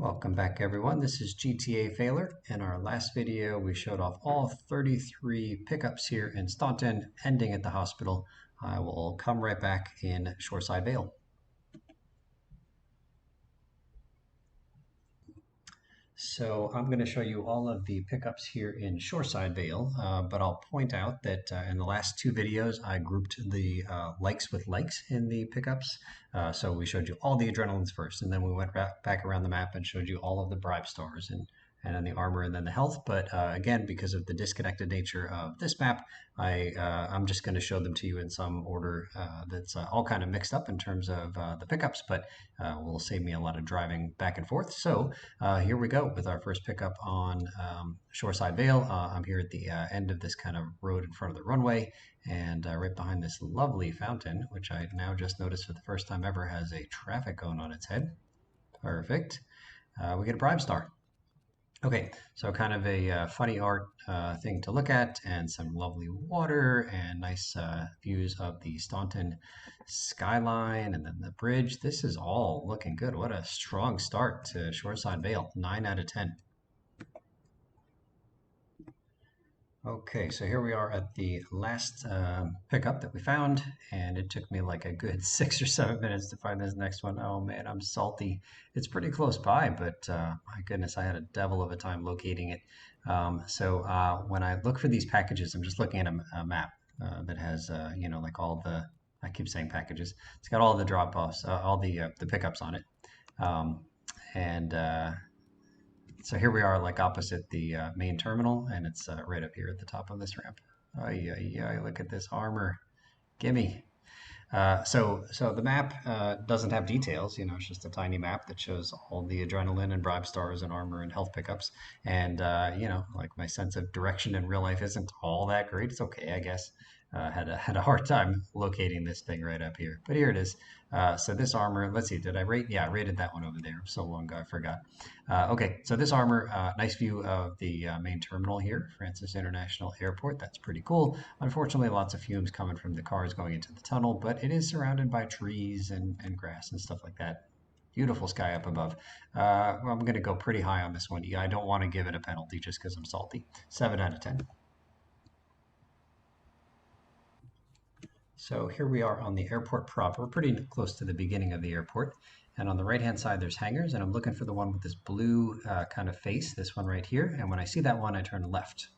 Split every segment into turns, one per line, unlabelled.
Welcome back everyone, this is GTA Failer. In our last video we showed off all 33 pickups here in Staunton, ending at the hospital. I will come right back in Shoreside Vale. So I'm going to show you all of the pickups here in Shoreside Vale, but I'll point out that in the last two videos I grouped the likes with likes in the pickups. So we showed you all the adrenalines first, and then we went back around the map and showed you all of the bribe stars and then the armor and then the health. But again, because of the disconnected nature of this map, I'm just going to show them to you in some order that's all kind of mixed up in terms of the pickups, but will save me a lot of driving back and forth. So here we go with our first pickup on Shoreside Vale. I'm here at the end of this kind of road in front of the runway, and right behind this lovely fountain, which I now just noticed for the first time ever has a traffic cone on its head. Perfect. We get a bribe star. Okay, so kind of a funny art thing to look at, and some lovely water and nice views of the Staunton skyline and then the bridge. This is all looking good. What a strong start to Shoreside Vale, 9 out of 10. Okay, so here we are at the last pickup that we found, and it took me like a good 6 or 7 minutes to find this next one. Oh man, I'm salty. It's pretty close by, but my goodness, I had a devil of a time locating it. When I look for these packages, I'm just looking at a map that has, like all the, I keep saying packages. It's got all the drop-offs, all the pickups on it. And So here we are, like opposite the main terminal, and it's right up here at the top of this ramp. Ay, look at this armor. Gimme. So the map doesn't have details, it's just a tiny map that shows all the adrenaline and bribe stars and armor and health pickups. And, like my sense of direction in real life isn't all that great. It's okay, I guess. Had a hard time locating this thing right up here, but here it is. So this armor, let's see, did I rate? Yeah, I rated that one over there so long ago, I forgot. Okay, so this armor, nice view of the main terminal here, Francis International Airport. That's pretty cool. Unfortunately, lots of fumes coming from the cars going into the tunnel, but it is surrounded by trees and grass and stuff like that. Beautiful sky up above. Well, I'm going to go pretty high on this one. Yeah, I don't want to give it a penalty just because I'm salty. 7 out of 10. So here we are on the airport proper, pretty close to the beginning of the airport. And on the right-hand side, there's hangars, and I'm looking for the one with this blue kind of face, this one right here. And when I see that one, I turn left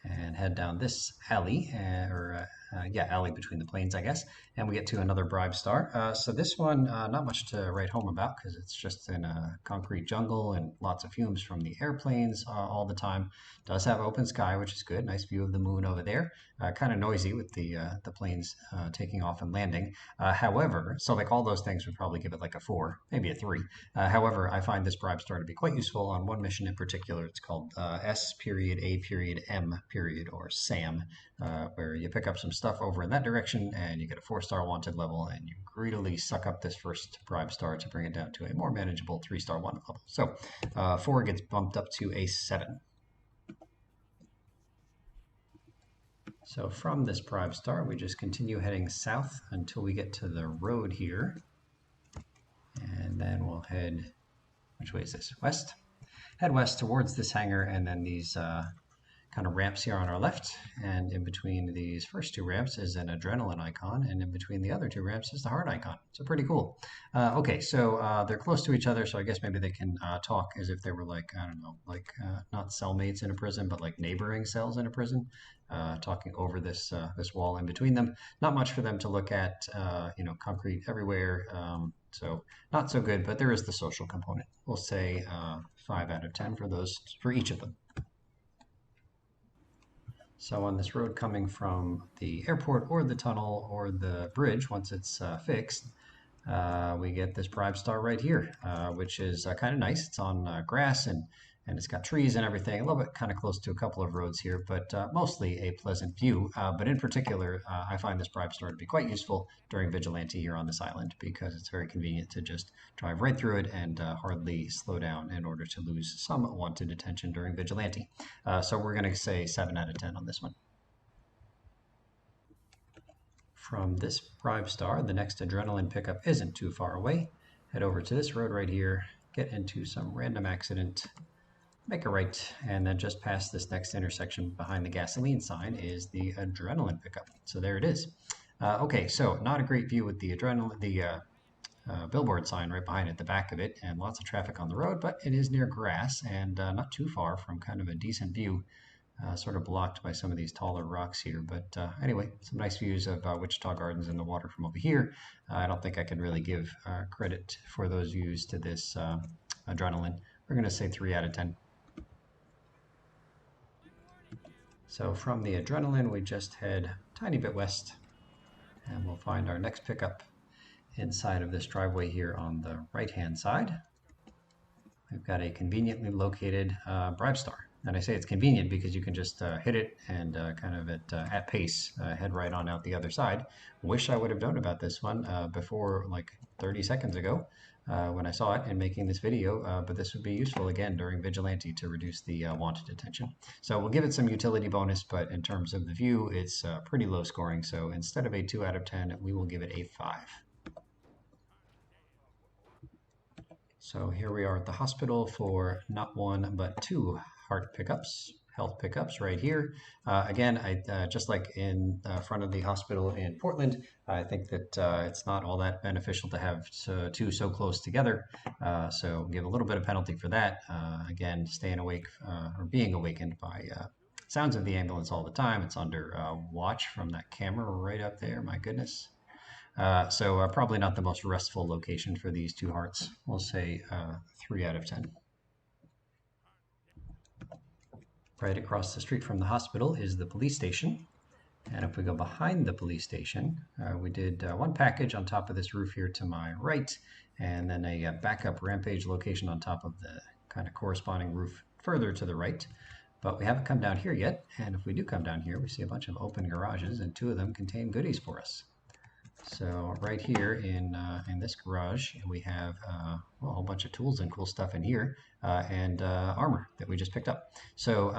and head down this alley, alley between the planes, I guess, and we get to another bribe star. So this one, not much to write home about because it's just in a concrete jungle and lots of fumes from the airplanes all the time. Does have open sky, which is good. Nice view of the moon over there. Kind of noisy with the planes taking off and landing. However, so like all those things would probably give it like a 4, maybe a 3. However, I find this bribe star to be quite useful on one mission in particular. It's called S.A.M. or SAM, where you pick up some stuff over in that direction and you get a 4-star wanted level, and you greedily suck up this first bribe star to bring it down to a more manageable 3-star wanted level. So 4 gets bumped up to a 7. So from this bribe star, we just continue heading south until we get to the road here. And then we'll head, which way is this? West? Head west towards this hangar, and then these kind of ramps here on our left. And in between these first 2 ramps is an adrenaline icon, and in between the other 2 ramps is the heart icon. So pretty cool. Okay, so they're close to each other, so I guess maybe they can talk as if they were like, I don't know, like not cellmates in a prison, but like neighboring cells in a prison, talking over this wall in between them. Not much for them to look at, concrete everywhere. So not so good, but there is the social component. We'll say 5 out of 10 for each of them. So on this road coming from the airport or the tunnel or the bridge, once it's fixed, we get this bribe star right here, which is kind of nice. It's on grass and it's got trees and everything. A little bit kind of close to a couple of roads here, but mostly a pleasant view. But in particular, I find this bribe star to be quite useful during Vigilante here on this island, because it's very convenient to just drive right through it and hardly slow down in order to lose some wanted attention during Vigilante. So we're going to say 7 out of 10 on this one. From this bribe star, the next adrenaline pickup isn't too far away. Head over to this road right here, get into some random accident, make a right, and then just past this next intersection behind the gasoline sign is the adrenaline pickup. So there it is. Okay, so not a great view with the billboard sign right behind it, the back of it, and lots of traffic on the road, but it is near grass and not too far from kind of a decent view, sort of blocked by some of these taller rocks here. But anyway, some nice views of Wichita Gardens and the water from over here. I don't think I can really give credit for those views to this adrenaline. We're going to say 3 out of 10. So from the adrenaline, we just head a tiny bit west, and we'll find our next pickup inside of this driveway here on the right-hand side. We've got a conveniently located Bribe Star. And I say it's convenient because you can just hit it and kind of at pace head right on out the other side. Wish I would have known about this one before, like 30 seconds ago when I saw it and making this video, but this would be useful again during Vigilante to reduce the wanted attention. So we'll give it some utility bonus, but in terms of the view, it's pretty low scoring. So instead of a 2 out of 10, we will give it a 5. So here we are at the hospital for not 1, but 2 heart pickups, health pickups right here. Again, just like in front of the hospital in Portland, I think that it's not all that beneficial to have 2 so close together. So give a little bit of penalty for that. Again, staying awake or being awakened by sounds of the ambulance all the time. It's under watch from that camera right up there. My goodness. So probably not the most restful location for these 2 hearts. We'll say 3 out of 10. Right across the street from the hospital is the police station. And if we go behind the police station, we did 1 package on top of this roof here to my right, and then a backup rampage location on top of the kind of corresponding roof further to the right. But we haven't come down here yet, and if we do come down here, we see a bunch of open garages, and 2 of them contain goodies for us. So right here in this garage, we have well, a whole bunch of tools and cool stuff in here, and armor that we just picked up. So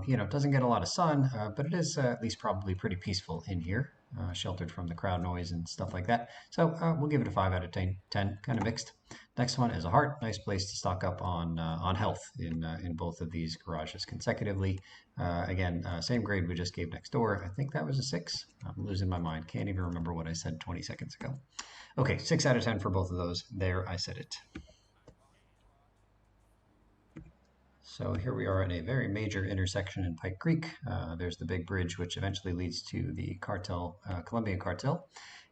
you know, it doesn't get a lot of sun, but it is at least probably pretty peaceful in here, sheltered from the crowd noise and stuff like that. So we'll give it a 5 out of 10, kind of mixed. Next one is a heart. Nice place to stock up on health in both of these garages consecutively. Again, same grade we just gave next door. I think that was a 6. I'm losing my mind. Can't even remember what I said 20 seconds ago. Okay, 6 out of 10 for both of those. There, I said it. So here we are at a very major intersection in Pike Creek. There's the big bridge, which eventually leads to the cartel, Colombian cartel.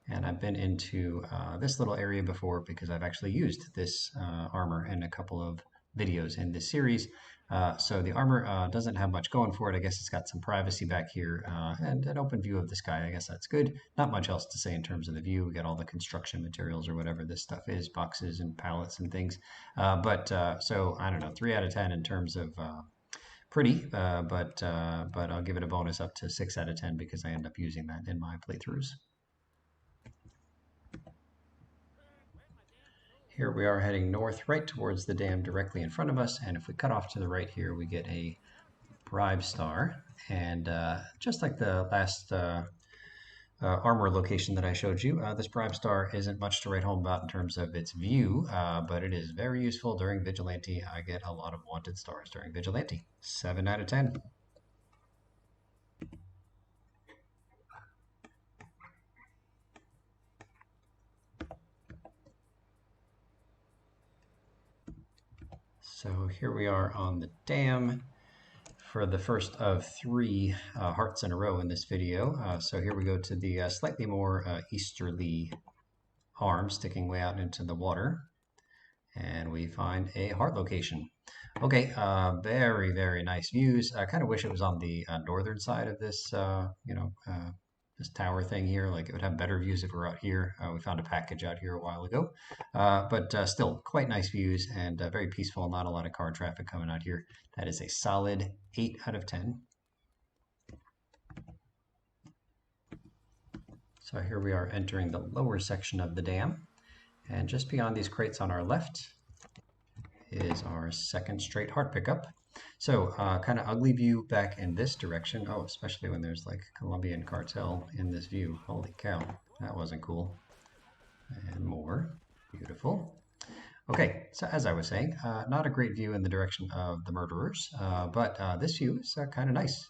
And I've been into this little area before because I've actually used this armor in a couple of videos in this series. So the armor doesn't have much going for it. I guess it's got some privacy back here and an open view of the sky. I guess that's good. Not much else to say in terms of the view. We got all the construction materials or whatever this stuff is, boxes and pallets and things. So I don't know, 3 out of 10 in terms of pretty, but I'll give it a bonus up to 6 out of 10 because I end up using that in my playthroughs. Here we are heading north right towards the dam directly in front of us, and if we cut off to the right here, we get a Bribe Star. And just like the last armor location that I showed you, this Bribe Star isn't much to write home about in terms of its view, but it is very useful during Vigilante. I get a lot of wanted stars during Vigilante. 7 out of 10. So here we are on the dam for the first of 3 hearts in a row in this video. So here we go to the slightly more easterly arm sticking way out into the water. And we find a heart location. Okay, very, very nice views. I kind of wish it was on the northern side of this, this tower thing here. Like it would have better views if we were out here. We found a package out here a while ago, but still quite nice views and very peaceful. Not a lot of car traffic coming out here. That is a solid 8 out of 10. So here we are entering the lower section of the dam, and just beyond these crates on our left is our second straight heart pickup. So kind of ugly view back in this direction. Oh, especially when there's like Colombian cartel in this view. Holy cow, that wasn't cool. And more. Beautiful. Okay, so as I was saying, not a great view in the direction of the murderers, but this view is kind of nice.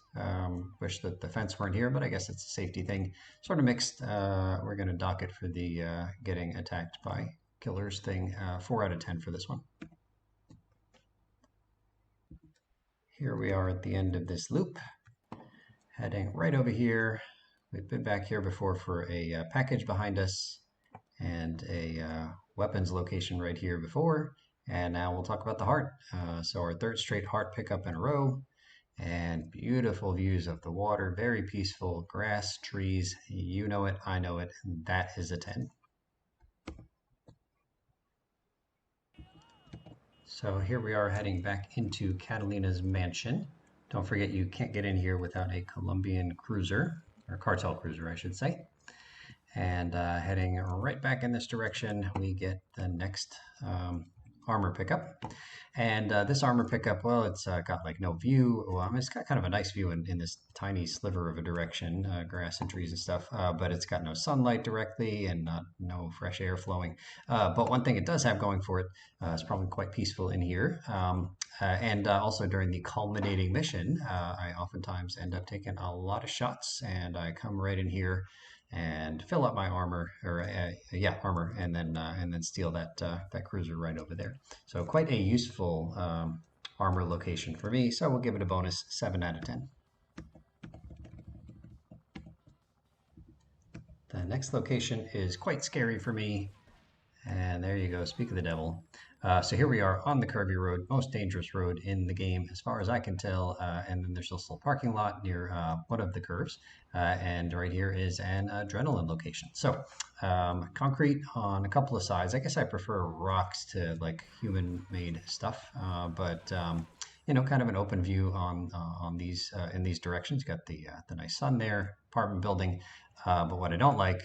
Wish that the fence weren't here, but I guess it's a safety thing. Sort of mixed. We're going to dock it for the getting attacked by killers thing. 4 out of 10 for this one. Here we are at the end of this loop, heading right over here. We've been back here before for a package behind us and a weapons location right here before. And now we'll talk about the heart. So our third straight heart pickup in a row, and beautiful views of the water, very peaceful, grass, trees, you know it, I know it, that is a 10. So here we are heading back into Catalina's mansion. Don't forget you can't get in here without a Colombian cruiser, or cartel cruiser I should say. And heading right back in this direction, we get the next armor pickup. And this armor pickup, well, it's got like no view. Well, I mean, it's got kind of a nice view in this tiny sliver of a direction, grass and trees and stuff, but it's got no sunlight directly and no fresh air flowing. But one thing it does have going for it, it's probably quite peaceful in here. And also during the culminating mission, I oftentimes end up taking a lot of shots, and I come right in here and fill up my armor, or yeah, armor, and then steal that cruiser right over there. So quite a useful armor location for me. So we'll give it a bonus 7 out of 10. The next location is quite scary for me. And there you go, speak of the devil. So here we are on the curvy road, most dangerous road in the game as far as I can tell. And then there's also a parking lot near one of the curves. And right here is an adrenaline location. So concrete on a couple of sides. I guess I prefer rocks to like human-made stuff, but you know, kind of an open view on these in these directions. Got the nice sun there, apartment building. But what I don't like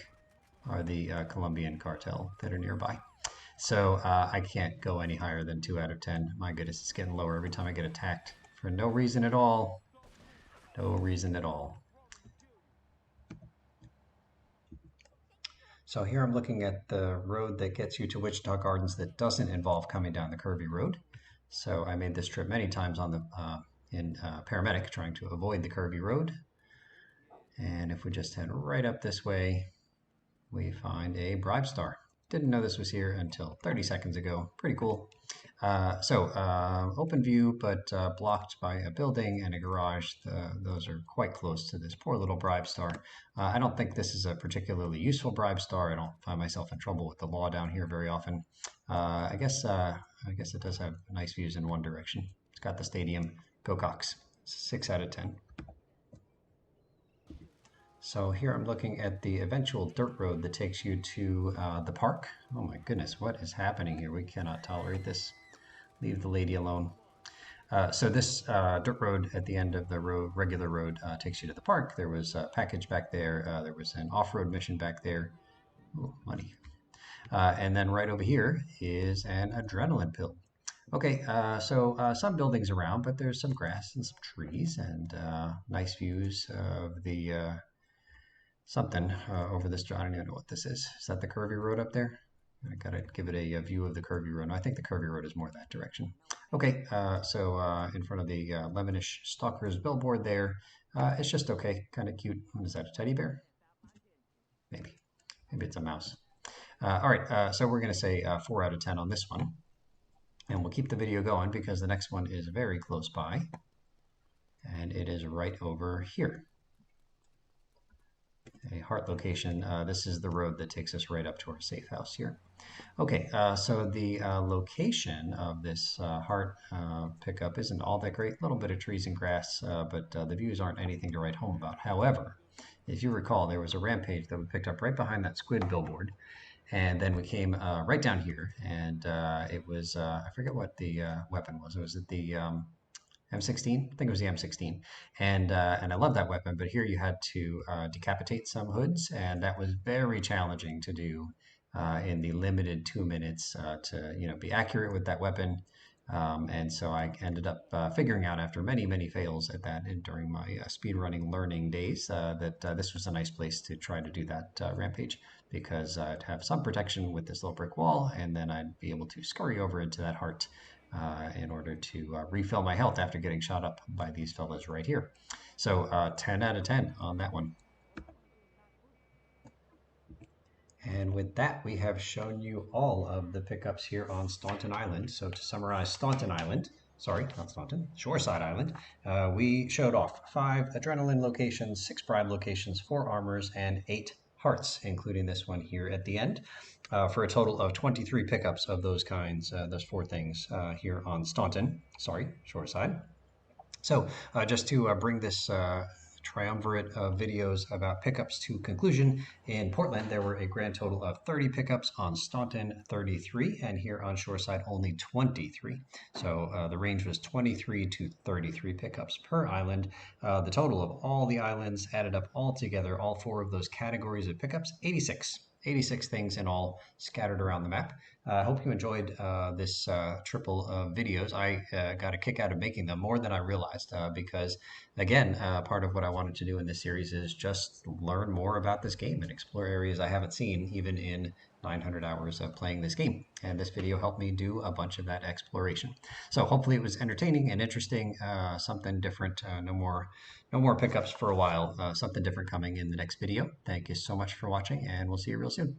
are the Colombian cartel that are nearby. So I can't go any higher than 2 out of 10. My goodness, it's getting lower every time I get attacked for no reason at all. No reason at all. So here I'm looking at the road that gets you to Wichita Gardens that doesn't involve coming down the curvy road. So I made this trip many times on the in paramedic, trying to avoid the curvy road. And if we just head right up this way, we find a bribe star. Didn't know this was here until 30 seconds ago. Pretty cool. Open view, but blocked by a building and a garage. Those are quite close to this poor little bribe star. I don't think this is a particularly useful bribe star. I don't find myself in trouble with the law down here very often. I guess it does have nice views in one direction. It's got the stadium. Go Cox. 6 out of 10. So here I'm looking at the eventual dirt road that takes you to the park. Oh my goodness, what is happening here? We cannot tolerate this. Leave the lady alone. So this dirt road at the end of the road, regular road, takes you to the park. There was a package back there. There was an off-road mission back there. Ooh, money. And then right over here is an adrenaline pill. Okay, some buildings around, but there's some grass and some trees and nice views of the something over this. I don't even know what this is. Is that the curvy road up there? I gotta give it a view of the curvy road. No, I think the curvy road is more that direction. Okay, in front of the Lemonish Stalkers billboard there, it's just okay, kind of cute. What is that, a teddy bear? Maybe. Maybe it's a mouse. All right, so we're gonna say 4 out of 10 on this one. And we'll keep the video going because the next one is very close by. And it is right over here. A heart location. This is the road that takes us right up to our safe house here. Okay, so the location of this heart pickup isn't all that great. A little bit of trees and grass, but the views aren't anything to write home about. However, if you recall, there was a rampage that we picked up right behind that squid billboard. And then we came right down here, and it was, I forget what the weapon was. Was it the M16? I think it was the M16. And I love that weapon, but here you had to decapitate some hoods, and that was very challenging to do in the limited 2 minutes to be accurate with that weapon. And so I ended up figuring out after many, many fails at that and during my speedrunning learning days that this was a nice place to try to do that rampage. because I'd have some protection with this little brick wall, and then I'd be able to scurry over into that heart in order to refill my health after getting shot up by these fellas right here. So 10 out of 10 on that one. And with that, we have shown you all of the pickups here on Staunton Island. So to summarize Staunton Island, sorry, not Staunton, Shoreside Island, we showed off 5 adrenaline locations, 6 bribe locations, 4 armors, and 8 hearts, including this one here at the end, for a total of 23 pickups of those kinds, those 4 things here on Staunton, sorry, Shoreside. So just to bring this triumvirate of videos about pickups to conclusion, in Portland there were a grand total of 30 pickups, on Staunton 33, and here on Shoreside only 23. So the range was 23 to 33 pickups per island. The total of all the islands added up all together, all 4 of those categories of pickups, 86. 86 things in all scattered around the map. I hope you enjoyed this triple of videos. I got a kick out of making them, more than I realized, because again, part of what I wanted to do in this series is just learn more about this game and explore areas I haven't seen, even in 900 hours of playing this game. And this video helped me do a bunch of that exploration. So hopefully it was entertaining and interesting, something different. No more pickups for a while. Something different coming in the next video. Thank you so much for watching, and we'll see you real soon.